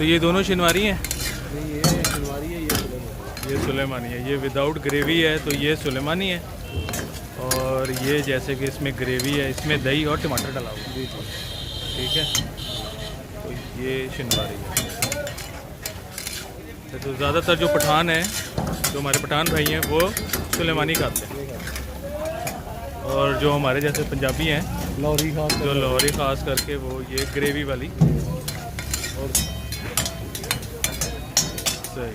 तो ये दोनों शिनवारी हैं? नहीं, ये शिनवारी है, ये सुलेमानी है। ये विदाउट ग्रेवी है तो ये सुलेमानी है, और ये जैसे कि इसमें ग्रेवी है, इसमें दही और टमाटर डाला हुआ। जी जी। ठीक है, तो ये शिनवारी है। तो ज़्यादातर जो पठान हैं, जो हमारे पठान भाई हैं, वो सुलेमानी खाते हैं, और जो हमारे जैसे पंजाबी हैं, लाहौरी खास जो लाहौरी ख़ास करके, वो ये ग्रेवी वाली। और सही।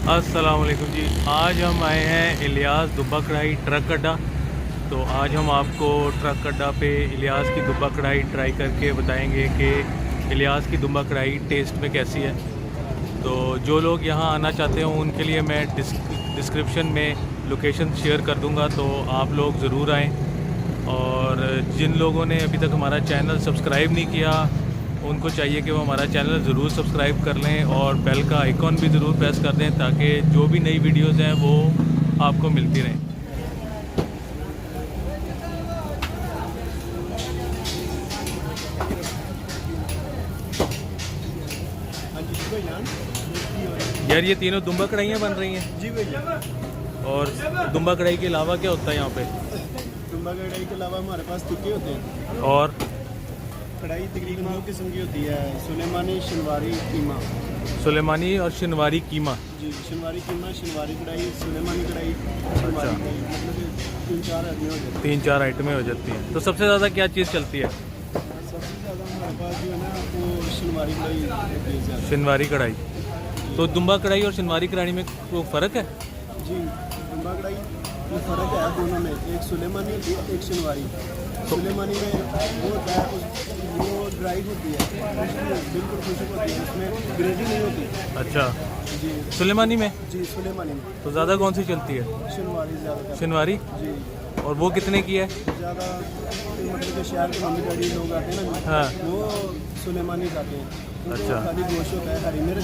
अस्सलाम वालेकुम जी। आज हम आए हैं इलियास दुब्बा कढ़ाई ट्रक अड्डा। तो आज हम आपको ट्रक अड्डा पे इलियास की दुब्बा कढ़ाई ट्राई करके बताएंगे कि इलियास की दुब्बा कढ़ाई टेस्ट में कैसी है। तो जो लोग यहाँ आना चाहते हो उनके लिए मैं डिस्क्रिप्शन में लोकेशन शेयर कर दूँगा, तो आप लोग ज़रूर आएँ। और जिन लोगों ने अभी तक हमारा चैनल सब्सक्राइब नहीं किया, उनको चाहिए कि वो हमारा चैनल ज़रूर सब्सक्राइब कर लें और बेल का आइकॉन भी ज़रूर प्रेस कर दें, ताकि जो भी नई वीडियोज़ हैं वो आपको मिलती रहें। यार ये तीनों दुम्बा कढ़ाइयाँ बन रही हैं? जी भैया। और दुम्बा कढ़ाई के अलावा क्या होता है यहाँ पे? दुम्बा कढ़ाई के अलावा हमारे पास टिक्के होते हैं। और कढ़ाई तकरीबन 2 किस्म की होती है, सुलेमानी, शिनवारी, कीमा। सुलेमानी और शिनवारी कीमा। जी, शिनवारी कीमा, शिनवारी कढ़ाई, सुलेमानी कढ़ाई, शिनवारी कढ़ाई, मतलब कि 3-4 आदमी हो जाते हैं। 3-4 आइटमें हो जाती हैं। तो सबसे ज़्यादा क्या चीज़ चलती है? सबसे ज़्यादा हमारे पास जो है ना, वो शिनवारी कढ़ाई होती है ज़्यादा। शिनवारी कढ़ाई। तो दुम्बा कढ़ाई और शिनवारी कढ़ाई में कोई फ़र्क है? जी, दुम्बा कढ़ाई में फ़र्क है दोनों में। एक सुलेमानी होती है, एक शिनवारी। सुलेमानी में वो होता है, वो ड्राई होती है, बिल्कुल खुशक होती है, उसमें ग्रेवी नहीं होती। अच्छा। जी। सुलेमानी में? जी, सुलेमानी में तो ज़्यादा कौन सी चलती है? शिनवारी ज़्यादा। शिनवारी। जी। और वो कितने की है? ज़्यादा मतलब कि शहर के मम्मी डैडी लोग आते हैं ना, हाँ। वो सुलेमानी खाते हैं। अच्छा। खाली गोश्त होता है, हरी मिर्च,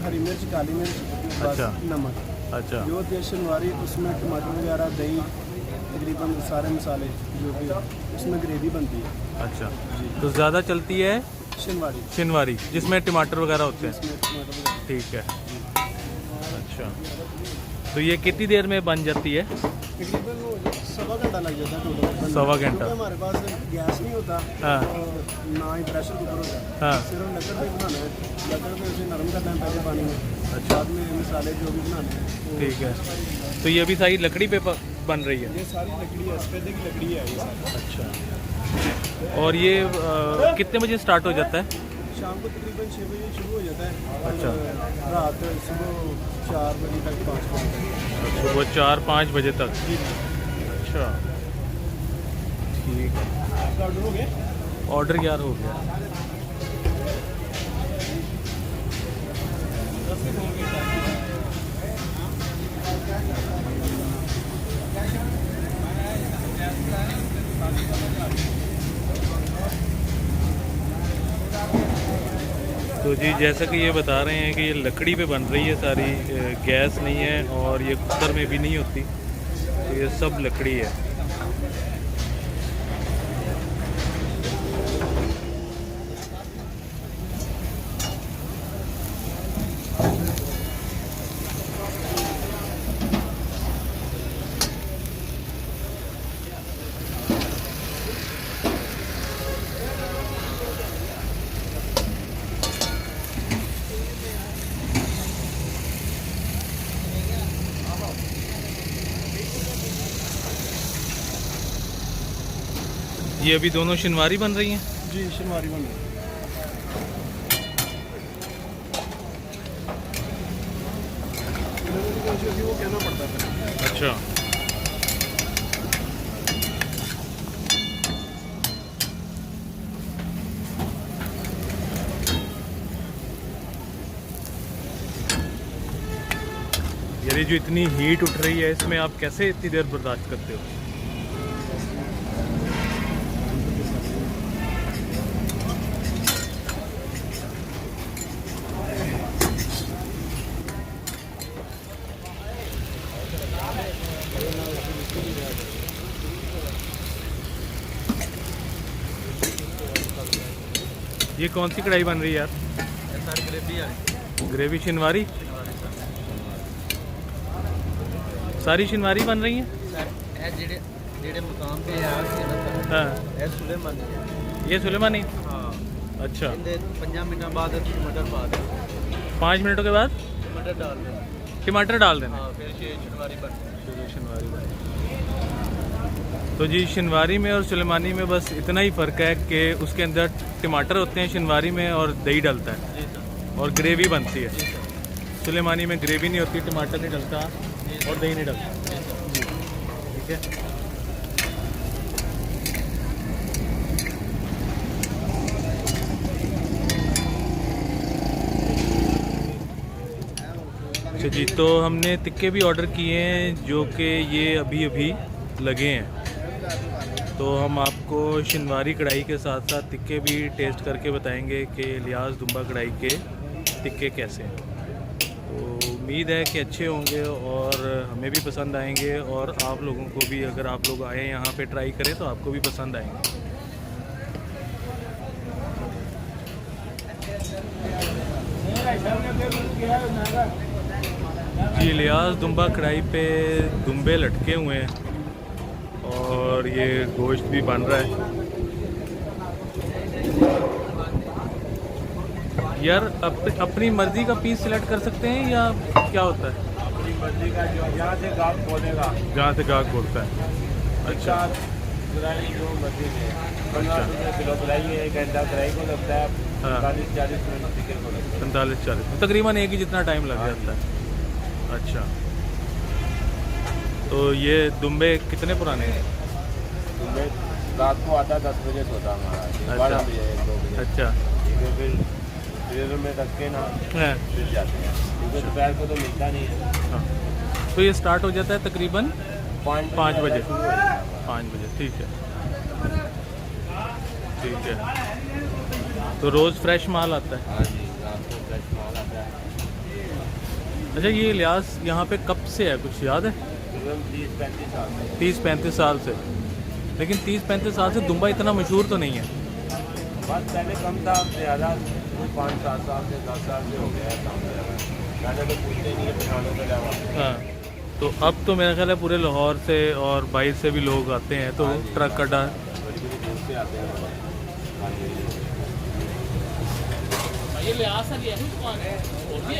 हरी मिर्च, काली मिर्च, बस अच्छा। नमक। अच्छा। जो होती है शिनवारी, उसमें टमाटर वगैरह, दही, तकरीबन सारे मसाले जो भी उसमें ग्रेवी बनती है। अच्छा। तो ज़्यादा चलती है शिनवारी, शिनवारी, जिसमें टमाटर वगैरह होते हैं। इसमें टमाटर वगैरह। ठीक है। अच्छा। तो ये कितनी देर में बन जाती है? तकरीबन 1.25 घंटा लग जाता है टोटल। 1.25 घंटा। हमारे पास गैस नहीं होता, हाँ। और ना ही प्रेशर कुकर होता है। हाँ। सिर्फ लकड़ पे बनाना है, लकड़ पे उसे नरम करना है पहले पानी में, अच्छा। बाद में मसाले जो भी बनाने हैं वो। ठीक है। तो ये अभी सारी लकड़ी पे बन रही है? ये सारी लकड़ी है, सफेदे की लकड़ी है ये सारी। अच्छा। और ये कितने बजे स्टार्ट हो जाता है? शाम को तकरीबन 6 बजे शुरू हो जाता है। अच्छा। रात सुबह 4 बजे तक, 5 बजे तक। सुबह 4-5 बजे तक। अच्छा, ठीक है। आपका ऑर्डर हो गया? ऑर्डर यार हो गया। तो जी जैसा कि ये बता रहे हैं कि ये लकड़ी पे बन रही है सारी, गैस नहीं है और ये कुकर में भी नहीं होती, तो ये सब लकड़ी है। ये अभी दोनों शिनवारी बन रही हैं? जी, शिनवारी बन रही है। वो कहना पड़ता है। अच्छा। यार ये जो इतनी हीट उठ रही है, इसमें आप कैसे इतनी देर बर्दाश्त करते हो? ये कौन सी कढ़ाई बन रही है यार? सर ग्रेवी है ग्रेवी शिनवारी, सारी शिनवारी बन रही हैं? सर ये जेड़े मुकाम पे है हाँ, ये सुलेमानी है। ये सुलेमानी। हाँ अच्छा, 5 मिनट बाद टमाटर पा दे, 5 मिनटों के बाद टमाटर डाल दे। टमाटर डाल देना। हाँ फिर ये शिनवारी बन शिनवारी बन। तो जी शिनवारी में और सुलेमानी में बस इतना ही फ़र्क है कि उसके अंदर टमाटर होते हैं शिनवारी में और दही डलता है जी सर। और ग्रेवी बनती है। जी सर। सुलेमानी में ग्रेवी नहीं होती, टमाटर नहीं डलता और दही नहीं डलता। जी सर। ठीक है। अच्छा जी, तो हमने तिक्के भी ऑर्डर किए हैं जो कि ये अभी अभी लगे हैं। तो हम आपको शिनवारी कढ़ाई के साथ साथ तिक्के भी टेस्ट करके बताएंगे कि इलियास दुम्बा कढ़ाई के तिक्के कैसे हैं। तो उम्मीद है कि अच्छे होंगे और हमें भी पसंद आएंगे और आप लोगों को भी, अगर आप लोग आए यहाँ पे ट्राई करें तो आपको भी पसंद आएंगे। जी इलियास दुम्बा कढ़ाई पे दुम्बे लटके हुए हैं और ये गोश्त भी बन रहा है। यार अपनी मर्जी का पीस सिलेक्ट कर सकते हैं या क्या होता है? अपनी मर्जी का, जो यहाँ से गाहक बोलेगा, जहाँ से गाहक बोलता है। अच्छा ग्राई जो मर्जी है। 15 रुपये किलो ग्राई है, 1 घंटा ग्राई को लगता है, हाँ। 45-40 मिनट टिकट को लगता है। 45-40 तकरीबन एक ही जितना टाइम लग जाता है। अच्छा, तो ये दुम्बे कितने पुराने हैं? सुबह रात को आता 10 बजे सोता हमारा, 12 बजे 1-2 बजे। अच्छा। ठीक है, फिर फ्रीजर में रख के ना हाँ। फिर जाते हैं, क्योंकि दोपहर को तो मिलता नहीं है। हाँ। तो ये स्टार्ट हो जाता है तकरीबन 5 बजे। शुरू हो जाता है। 5 बजे, ठीक है। ठीक है, तो रोज़ फ्रेश माल आता है? हाँ जी, रात को फ्रेश माल आता है। अच्छा, ये इलियास यहाँ पे कब से है, कुछ याद है? तकरीबन 30-35 साल से। 30-35 साल से। लेकिन 30-35 साल से दुम्बा इतना मशहूर तो नहीं है। बस पहले कम था, अब ज़्यादा 5-7 साल से 10 साल से हो गया है काम ज़्यादा। पहले तो पूछते नहीं है पठानों के अलावा। हाँ, तो अब तो मेरा ख्याल है पूरे लाहौर से और बाहर से भी लोग आते हैं, तो हाँ जी। ट्रक अड्डा। बड़ी बड़ी दूर से आते हैं लोग। हाँ जी। ये लिहाज सर यही दुकान है और भी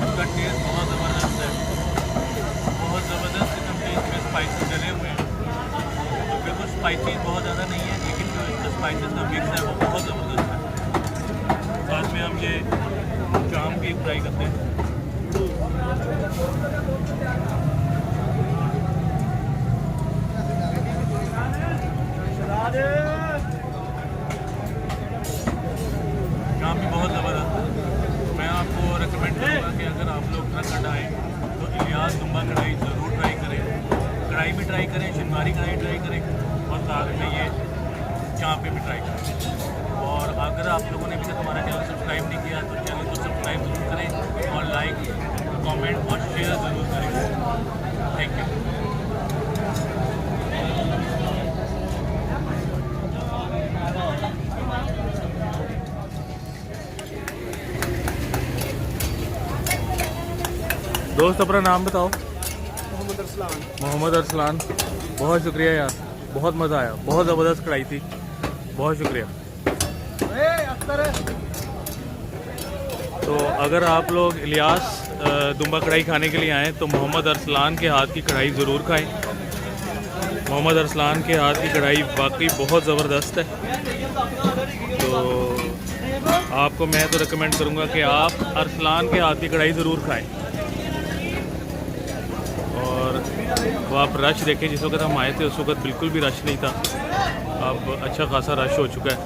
उसका टेस्ट बहुत ज़बरदस्त है, बहुत ज़बरदस्त किस्म के इसमें स्पाइसेस डले हुए हैं। तो बिल्कुल स्पाइसी बहुत ज़्यादा नहीं है, लेकिन जो इसका स्पाइसेस का मिक्स है वो बहुत ज़बरदस्त है। साथ में हम ये जाम भी फ्राई करते हैं। जाम भी बहुत ज़बरदस्त है। तो मैं आपको रेकमेंड करूँगा कि अगर आप लोग ट्रक अड्डा आएँ तो इलियास दुम्बा कढ़ाई ज़रूर ट्राई करें। कढ़ाई भी ट्राई करें, शिनवारी कढ़ाई ट्राई करें और साथ में ये चाँपे भी ट्राई करें। और अगर आप लोगों ने अभी तक हमारा चैनल सब्सक्राइब नहीं किया तो चैनल को सब्सक्राइब ज़रूर करें और लाइक, कमेंट और शेयर ज़रूर करें। Thank you. दोस्त अपना नाम बताओ। मोहम्मद अरसलान। मोहम्मद अरसलान, बहुत शुक्रिया यार, बहुत मज़ा आया, बहुत ज़बरदस्त कढ़ाई थी, बहुत शुक्रिया। तो अगर आप लोग इलियास दुम्बा कढ़ाई खाने के लिए आएँ तो मोहम्मद अरसलान के हाथ की कढ़ाई ज़रूर खाएं। मोहम्मद अरसलान के हाथ की कढ़ाई वाकई बहुत ज़बरदस्त है। तो आपको मैं तो रिकमेंड करूँगा कि आप अरसलान के हाथ की कढ़ाई ज़रूर खाएं। और वो आप रश देखें, जिस वक्त हम आए थे उस वक्त बिल्कुल भी रश नहीं था, अब अच्छा खासा रश हो चुका है।